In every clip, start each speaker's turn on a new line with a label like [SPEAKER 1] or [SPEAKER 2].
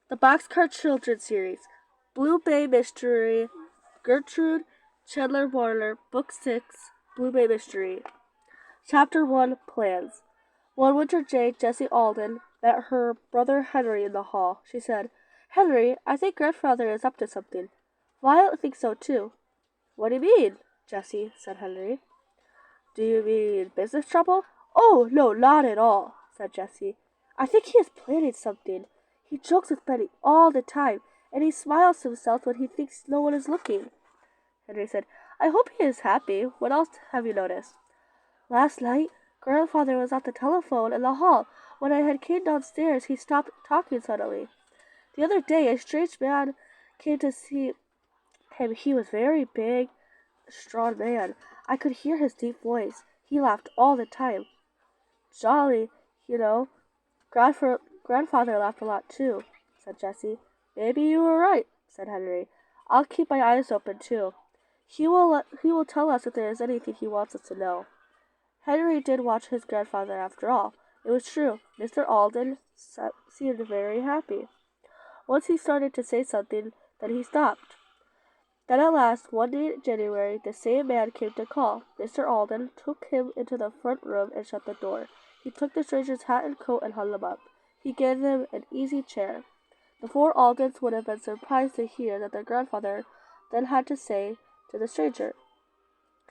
[SPEAKER 1] The Boxcar Children's Series. Blue Bay Mystery. Gertrude Chandler Warner. Book 6. Blue Bay Mystery. Chapter 1. Plans. One winter day, Jessie Alden met her brother Henry in the hall. She said, "Henry, I think grandfather is up to something." "Violet thinks so too." "What do you mean?" Jessie said Henry. "Do you mean business trouble?" "Oh, no, not at all," said Jessie. "I think he is planning something. He jokes with Betty all the time, and he smiles to himself when he thinks no one is looking." Henry said, "I hope he is happy. What else have you noticed?" "Last night, grandfather was at the telephone in the hall. When I had came downstairs, he stopped talking suddenly. The other day, a strange man came to see him. He was very big, strong man. I could hear his deep voice. He laughed all the time. Jolly, you know. Grandfather laughed a lot too," said Jessie. "Maybe you were right," said Henry. "I'll keep my eyes open too. He will tell us if there is anything he wants us to know." Henry did watch his grandfather after all. It was true. Mr. Alden seemed very happy. Once he started to say something, then he stopped. Then at last, one day in January, the same man came to call. Mr. Alden took him into the front room and shut the door. He took the stranger's hat and coat and hung them up. He gave them an easy chair. The four Aldens would have been surprised to hear that their grandfather then had to say to the stranger.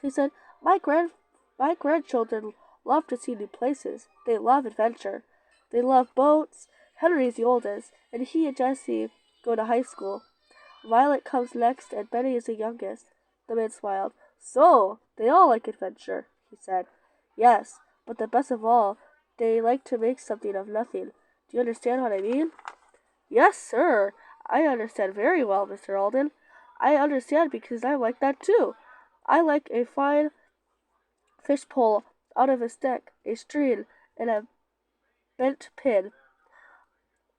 [SPEAKER 1] He said, My grandchildren love to see new places. They love adventure. They love boats. Henry's the oldest, and he and Jessie go to high school. Violet comes next, and Betty is the youngest." The man smiled. "So, they all like adventure," he said. "Yes, but the best of all, they like to make something of nothing. Do you understand what I mean?" "Yes, sir. I understand very well, Mr. Alden. I understand because I like that too. I like a fine fish pole out of a stick, a string, and a bent pin.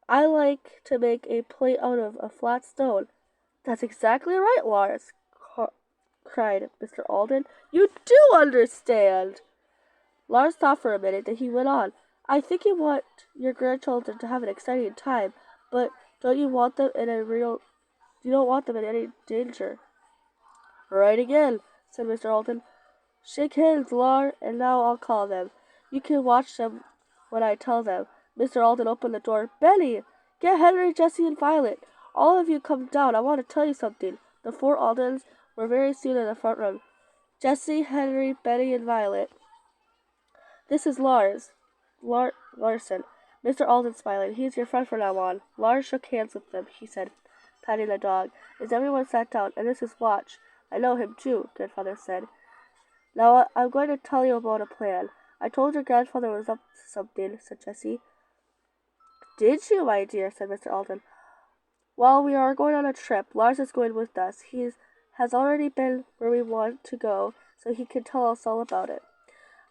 [SPEAKER 1] I like to make a plate out of a flat stone." "That's exactly right, Lars," cried Mr. Alden. "You do understand." Lars thought for a minute, then he went on. "I think you want your grandchildren to have an exciting time, but don't you want them in you don't want them in any danger." "Right again," said Mr. Alden. "Shake hands, Lars, and now I'll call them. You can watch them when I tell them." Mr. Alden opened the door. "Betty, get Henry, Jessie, and Violet. All of you come down. I want to tell you something." The four Aldens were very soon in the front room. Jessie, Henry, Betty, and Violet. "This is Larson." Mr. Alden smiling. "He's your friend from now on." Lars shook hands with them. He said, patting the dog, "Is everyone sat down? And this is Watch. I know him too," grandfather said. "Now I'm going to tell you about a plan. I told your grandfather was up to something," said Jessie. "Did you, my dear?" said Mr. Alden. "Well, we are going on a trip. Lars is going with us. He has already been where we want to go, so he can tell us all about it."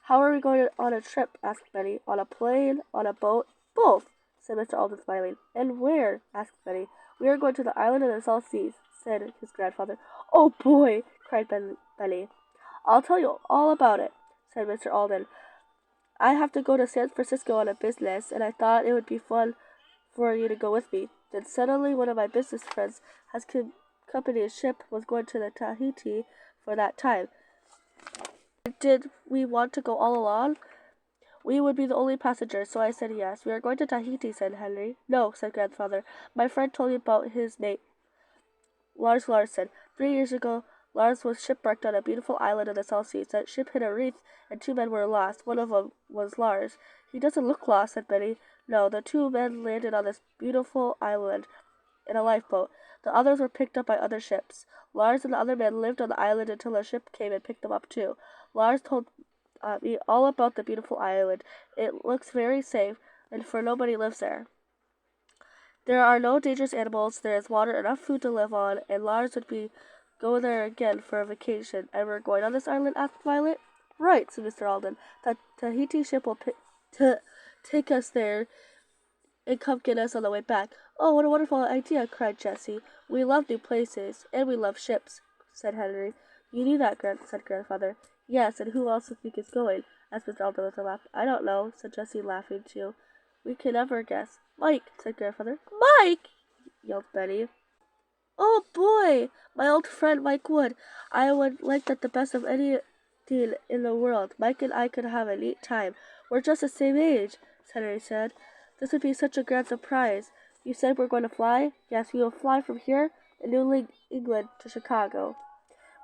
[SPEAKER 1] "How are we going on a trip?" asked Betty. "On a plane? On a boat?" "Both," said Mr. Alden, smiling. "And where?" asked Betty. "We are going to the island of the South Seas," said his grandfather. "Oh, boy!" cried Betty. "I'll tell you all about it," said Mr. Alden. "I have to go to San Francisco on a business, and I thought it would be fun for you to go with me." Then suddenly one of my business friends has company a ship was going to the Tahiti for that time. Did we want to go all along? We would be the only passengers, so I said yes. "We are going to Tahiti," said Henry. "No," said grandfather. "My friend told me about his mate, Lars Larson. 3 years ago, Lars was shipwrecked on a beautiful island in the South Seas. That ship hit a reef, and 2 men were lost. One of them was Lars." "He doesn't look lost," said Betty. "No, the 2 men landed on this beautiful island in a lifeboat. The others were picked up by other ships. Lars and the other men lived on the island until a ship came and picked them up too. Lars told me all about the beautiful island. It looks very safe, and for nobody lives there. There are no dangerous animals, there is water, enough food to live on, and Lars would be go there again for a vacation." "And we're going on this island?" asked Violet. "Right," said Mr. Alden. "The Tahiti ship will take us there and come get us on the way back." "Oh, what a wonderful idea!" cried Jessie. "We love new places, and we love ships," said Henry. "You knew that," said grandfather. "Yes, and who else do you think is going?" asked Mr. Alden with a laugh. "I don't know," said Jessie, laughing too. "We can never guess." "Mike," said grandfather. "Mike!" yelled Betty. Oh boy, my old friend Mike Wood. I would like that the best of anything in the world. Mike and I could have a neat time. We're just the same age, Henry said. This would be such a grand surprise. You said we're going to fly? Yes, we will fly from here in New England to Chicago.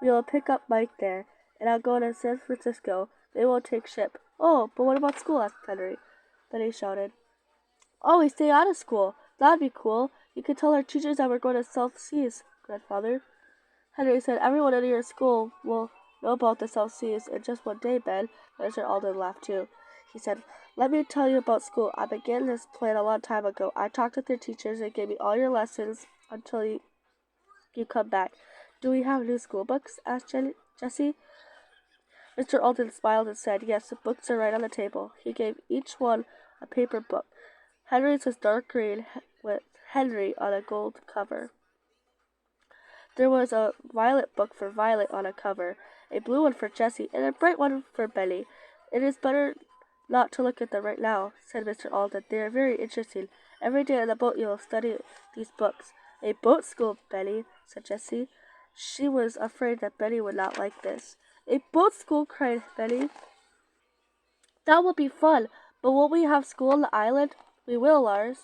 [SPEAKER 1] We will pick up Mike there, and I'll go to San Francisco. They will take ship. Oh, but what about school? Asked Henry. Betty shouted. Oh, we stay out of school. That'd be cool. You could tell our teachers that we're going to South Seas, Grandfather. Henry said, everyone in your school will know about the South Seas in just one day, Ben. Mr. Alden laughed too. He said, let me tell you about school. I began this plan a long time ago. I talked with your teachers and gave me all your lessons until you come back. Do we have new school books? Asked Jessie. Mr. Alden smiled and said, yes, the books are right on the table. He gave each one a paper book. Henry's was dark green with Henry on a gold cover. There was a violet book for Violet on a cover, a blue one for Jessie, and a bright one for Betty. It is better not to look at them right now, said Mr. Alden. They are very interesting. Every day on the boat you will study these books. A boat school, Betty, said Jessie. She was afraid that Betty would not like this. A boat school, cried Betty. That will be fun, but won't we have school on the island? We will, Lars.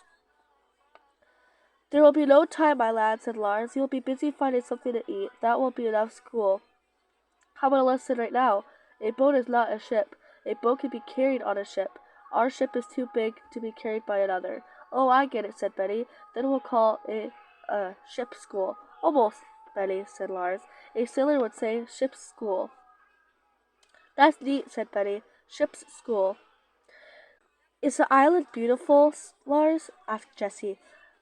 [SPEAKER 1] There will be no time, my lad, said Lars. You will be busy finding something to eat. That won't be enough school. How about a lesson right now? A boat is not a ship. A boat can be carried on a ship. Our ship is too big to be carried by another. Oh, I get it, said Betty. Then we'll call it a ship school. Almost, Betty, said Lars. A sailor would say ship's school. That's neat, said Betty. Ship's school. Is the island beautiful, Lars? Asked Jessie.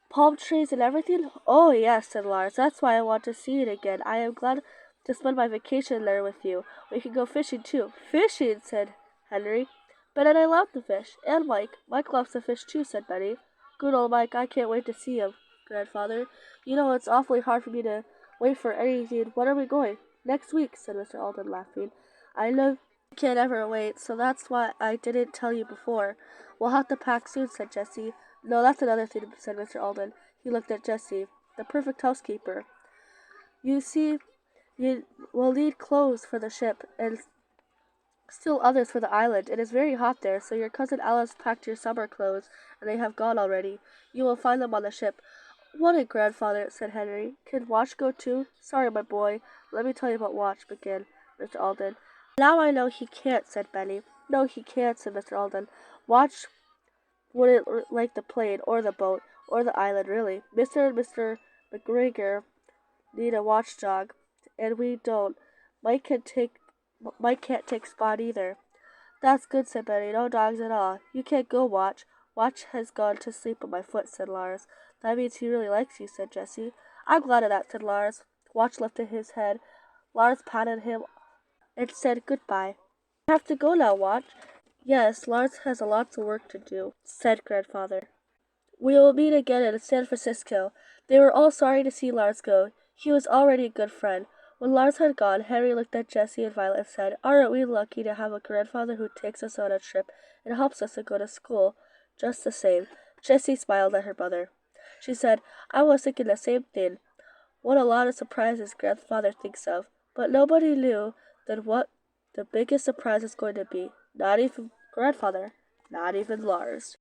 [SPEAKER 1] Palm trees and everything? Oh, yes, said Lars. That's why I want to see it again. I am glad to spend my vacation there with you. We can go fishing, too. Fishing, said Henry. But I love the fish. And Mike. Mike loves the fish, too, said Betty. Good old Mike. I can't wait to see him, Grandfather. You know, it's awfully hard for me to wait for anything. When are we going? Next week, said Mr. Alden, laughing. I know you can't ever wait, so that's why I didn't tell you before. We'll have to pack soon, said Jessie. No, that's another thing, said Mr. Alden. He looked at Jessie, the perfect housekeeper. You see, you will need clothes for the ship, and still others for the island. It is very hot there, so your cousin Alice packed your summer clothes, and they have gone already. You will find them on the ship. What a grandfather, said Henry. Can Watch go too? Sorry, my boy. Let me tell you about Watch, began Mr. Alden. Now I know he can't, said Benny. No, he can't, said Mr. Alden. Watch wouldn't like the plane, or the boat, or the island, really. Mr. and Mr. McGregor need a watchdog, and we don't. Mike can't take Spot either. That's good, said Betty. No dogs at all. You can't go, Watch. Watch has gone to sleep on my foot, said Lars. That means he really likes you, said Jessie. I'm glad of that, said Lars. Watch lifted his head. Lars patted him and said goodbye. I have to go now, Watch. Yes, Lars has a lot of work to do, said Grandfather. We will meet again in San Francisco. They were all sorry to see Lars go. He was already a good friend. When Lars had gone, Henry looked at Jessie and Violet and said, aren't we lucky to have a grandfather who takes us on a trip and helps us to go to school? Just the same. Jessie smiled at her mother. She said, I was thinking the same thing. What a lot of surprises Grandfather thinks of. But nobody knew then what the biggest surprise is going to be. Not even Grandfather. Not even Lars.